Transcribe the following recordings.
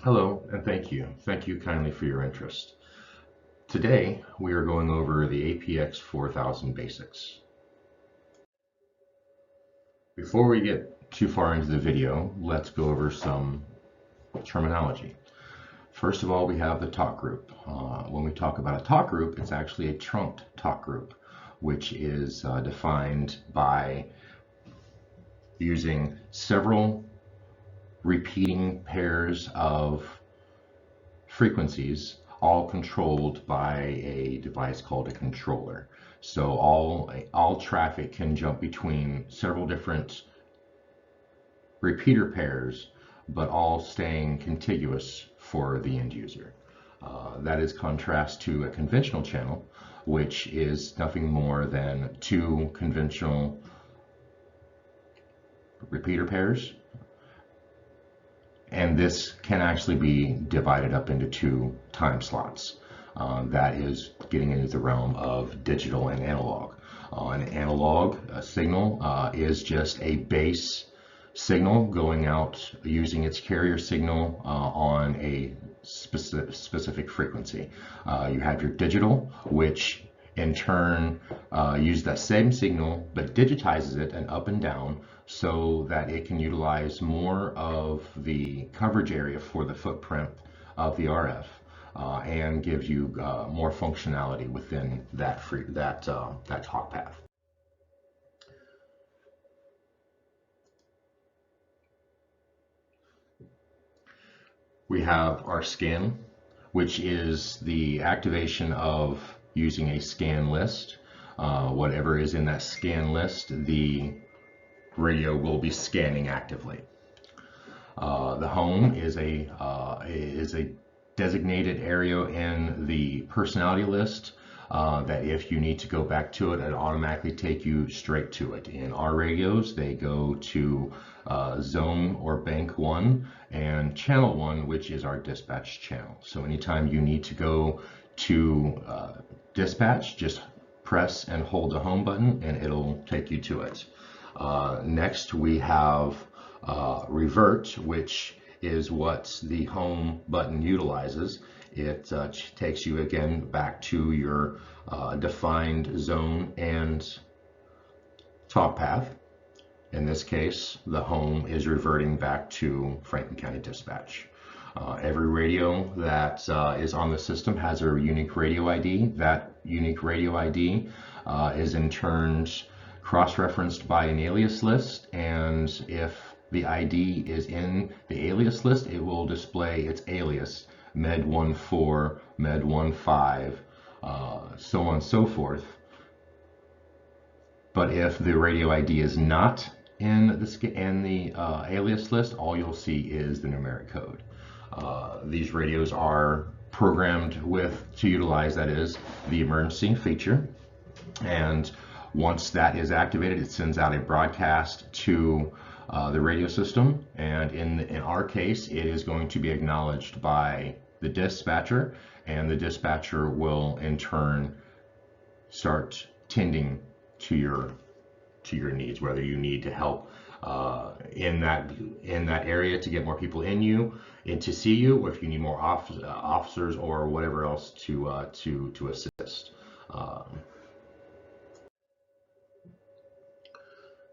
Hello, and thank you. Thank you kindly for your interest. Today, we are going over the APX 4000 basics. Before we get too far into the video, let's go over some terminology. First of all, we have the talk group. When we talk about a talk group, it's actually a trunked talk group, which is defined by using several repeating pairs of frequencies, all controlled by a device called a controller. So all traffic can jump between several different repeater pairs, but all staying contiguous for the end user. That is contrast to a conventional channel, which is nothing more than two conventional repeater pairs, and this can actually be divided up into two time slots. That is getting into the realm of digital and analog. An analog signal is just a base signal going out using its carrier signal on a specific frequency. You have your digital, which in turn use that same signal but digitizes it and up and down so that it can utilize more of the coverage area for the footprint of the RF and gives you more functionality within that talk path. We have our scan, which is the activation of using a scan list. Whatever is in that scan list, the radio will be scanning actively. The home is a designated area in the personality list that if you need to go back to it, it'll automatically take you straight to it. In our radios, they go to zone or bank 1 and channel 1, which is our dispatch channel. So anytime you need to go to dispatch, just press and hold the home button and it'll take you to it. Next, we have revert, which is what the home button utilizes. It takes you again back to your defined zone and talk path. In this case, the home is reverting back to Franklin County Dispatch. Every radio that is on the system has a unique radio ID. That unique radio ID is in turn cross-referenced by an alias list, and if the ID is in the alias list, it will display its alias, med14, med15, so on and so forth. But if the radio ID is not in the alias list, all you'll see is the numeric code. These radios are programmed to utilize, that is, the emergency feature, and once that is activated, it sends out a broadcast to the radio system, and in our case, it is going to be acknowledged by the dispatcher, and the dispatcher will in turn start tending to your needs, whether you need to help in that area to get more people in to see you, or if you need more officers or whatever else to assist.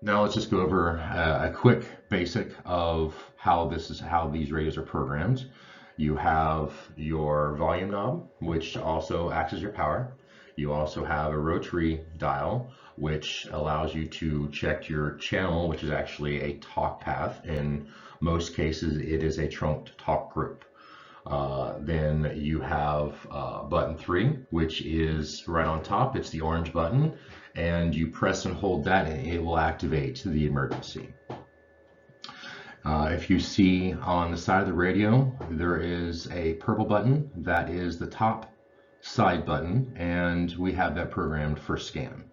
Now let's just go over a quick basic of how these radios are programmed. You have your volume knob, which also acts as your power. You also have a rotary dial, which allows you to check your channel, which is actually a talk path. In most cases, it is a trunked talk group. Then you have button 3, which is right on top. It's the orange button, and you press and hold that and it will activate the emergency. If you see on the side of the radio, there is a purple button. That is the top side button, and we have that programmed for scan.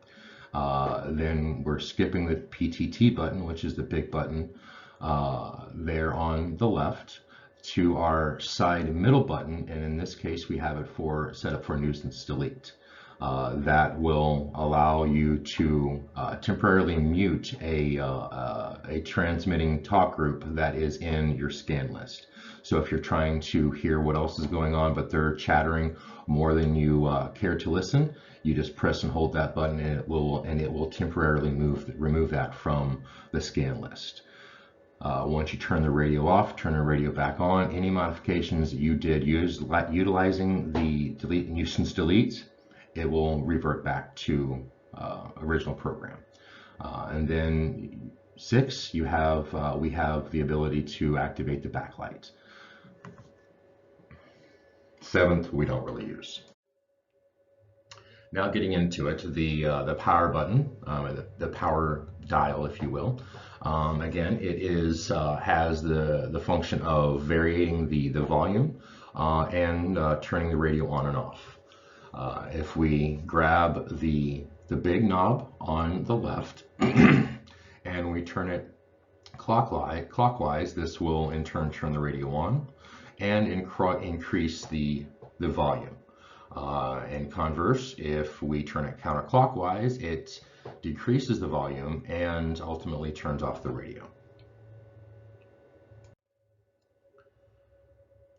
Then we're skipping the PTT button, which is the big button there on the left, to our side middle button, and in this case we have it set up for nuisance delete. that will allow you to temporarily mute a transmitting talk group that is in your scan list. So if you're trying to hear what else is going on, but they're chattering more than you care to listen, you just press and hold that button, and it will temporarily remove that from the scan list. Once you turn the radio off, turn the radio back on, any modifications that you did utilizing the delete nuisance delete, it will revert back to original program. And then 6, we have the ability to activate the backlight. 7th, we don't really use. Now getting into it, the power button, the power dial, if you will. Again, it has the function of varying the volume and turning the radio on and off. If we grab the big knob on the left and we turn it clockwise, this will in turn turn the radio on and increase the volume. In converse, if we turn it counterclockwise, it decreases the volume and ultimately turns off the radio.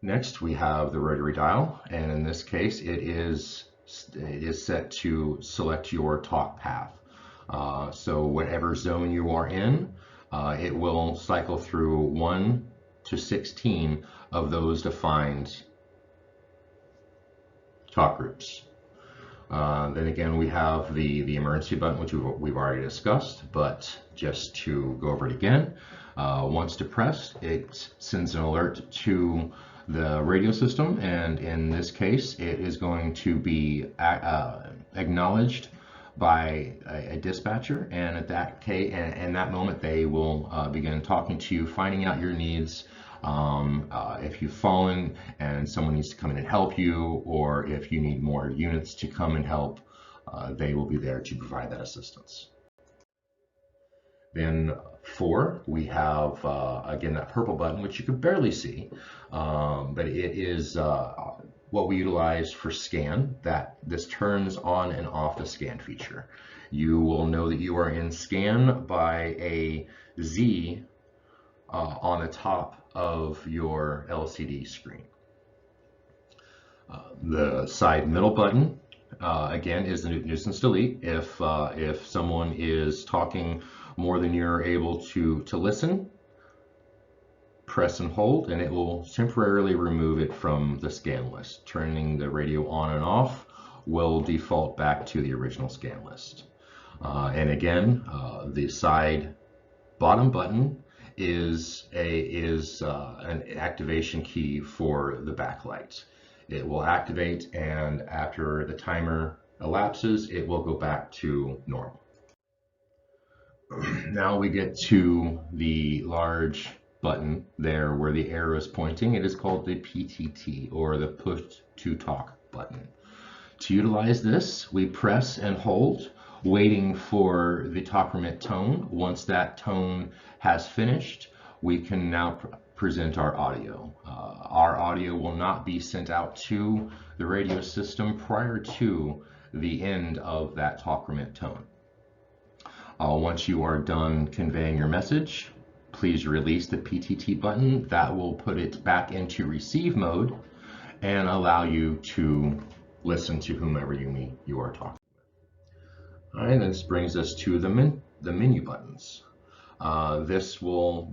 Next, we have the rotary dial, and in this case, it is set to select your talk path. So whatever zone you are in, it will cycle through 1 to 16 of those defined talk groups. Then again, we have the emergency button, which we've already discussed, but just to go over it again, once depressed, it sends an alert to the radio system, and in this case, it is going to be acknowledged by a dispatcher, and at that case, in that moment, they will begin talking to you, finding out your needs. If you've fallen and someone needs to come in and help you, or if you need more units to come and help, they will be there to provide that assistance. Then 4, we have, again, that purple button, which you can barely see, but it is what we utilize for scan, that this turns on and off the scan feature. You will know that you are in scan by a Z on the top of your LCD screen. The side middle button, again, is the nuisance delete. If someone is talking more than you're able to listen, press and hold, and it will temporarily remove it from the scan list. Turning the radio on and off will default back to the original scan list. And again, the side bottom button is an activation key for the backlight. It will activate, and after the timer elapses, it will go back to normal. Now we get to the large button there where the arrow is pointing. It is called the PTT, or the push to talk button. To utilize this, we press and hold, waiting for the talk permit tone. Once that tone has finished, we can now present our audio. Our audio will not be sent out to the radio system prior to the end of that talk permit tone. Once you are done conveying your message, please release the PTT button. That will put it back into receive mode and allow you to listen to whomever you are talking with. All right, this brings us to the menu buttons. This will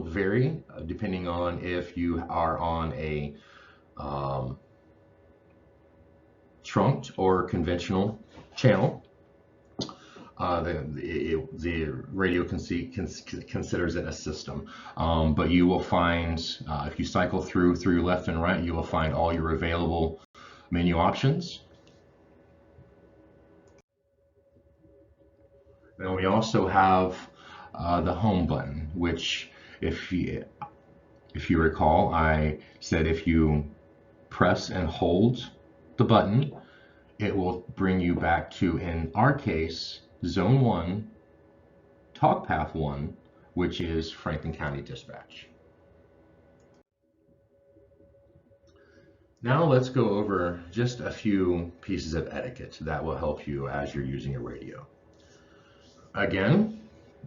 vary depending on if you are on a trunked or conventional channel. The radio considers it a system, but you will find, if you cycle through left and right, you will find all your available menu options. Then we also have the home button, which if you recall, I said if you press and hold the button, it will bring you back to, in our case, Zone 1, Talk Path 1, which is Franklin County Dispatch. Now let's go over just a few pieces of etiquette that will help you as you're using a radio. Again,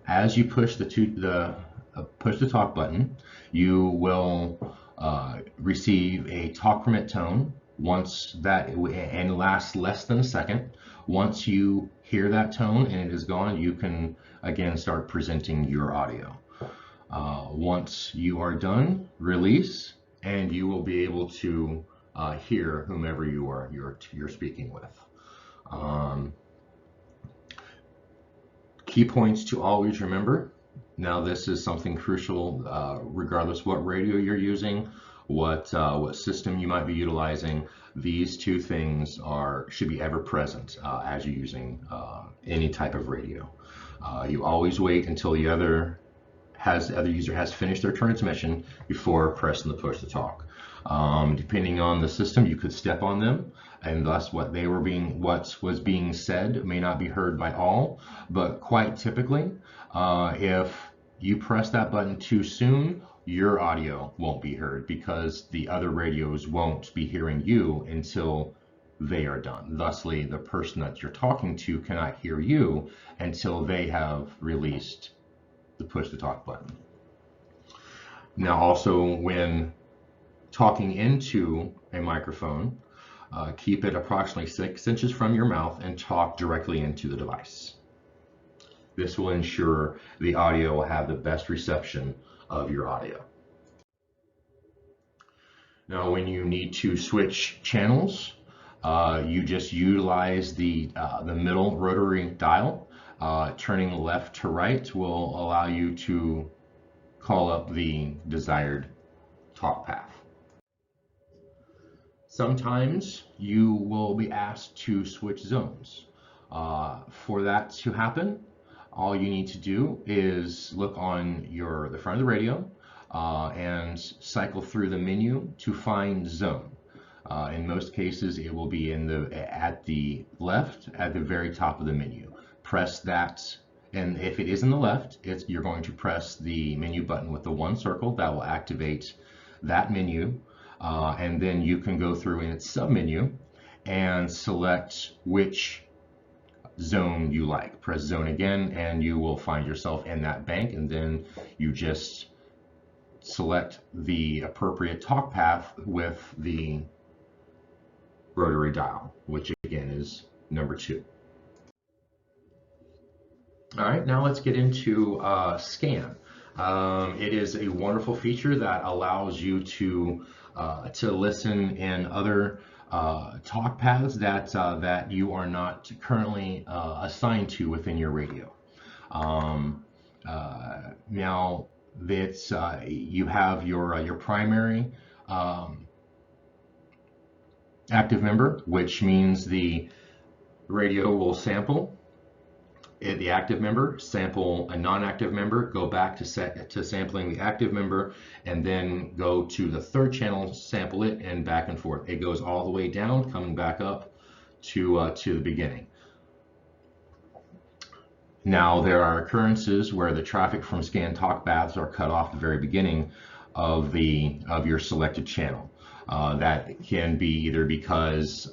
as you push push the talk button, you will receive a talk permit tone once that and lasts less than a second. Once you hear that tone and it is gone, you can again start presenting your audio. Once you are done, release, and you will be able to hear whomever you're speaking with. Key points to always remember. Now, this is something crucial, regardless what radio you're using, what system you might be utilizing. These two things should be ever present as you're using any type of radio. You always wait until the other user has finished their transmission before pressing the push to talk. Depending on the system, you could step on them, and thus what was being said may not be heard by all. But quite typically, if you press that button too soon, your audio won't be heard because the other radios won't be hearing you until they are done. Thusly, the person that you're talking to cannot hear you until they have released the push to talk button. Now, also when talking into a microphone, keep it approximately 6 inches from your mouth and talk directly into the device. This will ensure the audio will have the best reception of your audio. Now, when you need to switch channels, you just utilize the middle rotary dial. Turning left to right will allow you to call up the desired talk path. Sometimes you will be asked to switch zones. For that to happen, all you need to do is look on the front of the radio and cycle through the menu to find zone. In most cases, it will be at the left, at the very top of the menu. Press that, and if it is in the left, you're going to press the menu button with the one circle that will activate that menu, and then you can go through in its submenu and select which zone you like. Press zone again, and you will find yourself in that bank, and then you just select the appropriate talk path with the rotary dial, which again is number 2. All right, now let's get into scan. It is a wonderful feature that allows you to listen in other talk paths that you are not currently assigned to within your radio. Now that's you have your primary active member, which means the radio will sample the active member, sample a non-active member, go back to sampling the active member, and then go to the third channel, sample it, and back and forth. It goes all the way down, coming back up to the beginning. Now, there are occurrences where the traffic from scan talk paths are cut off at the very beginning of your selected channel. That can be either because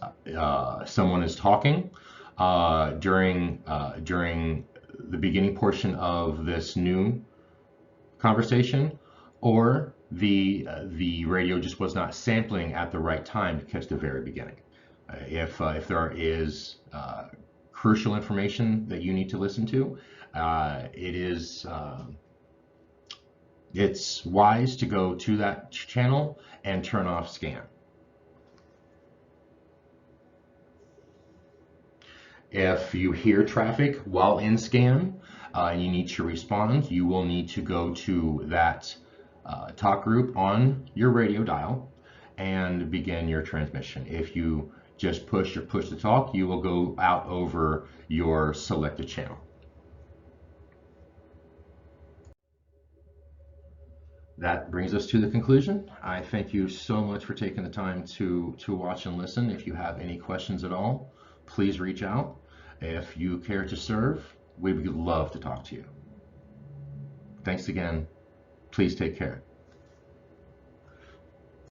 someone is talking during the beginning portion of this new conversation, or the radio just was not sampling at the right time to catch the very beginning. If there is crucial information that you need to listen to, it's wise to go to that channel and turn off scan. If you hear traffic while in scan and you need to respond, you will need to go to that talk group on your radio dial and begin your transmission. If you just push to talk, you will go out over your selected channel. That brings us to the conclusion. I thank you so much for taking the time to watch and listen. If you have any questions at all, please reach out. If you care to serve, we would love to talk to you. Thanks again. Please take care.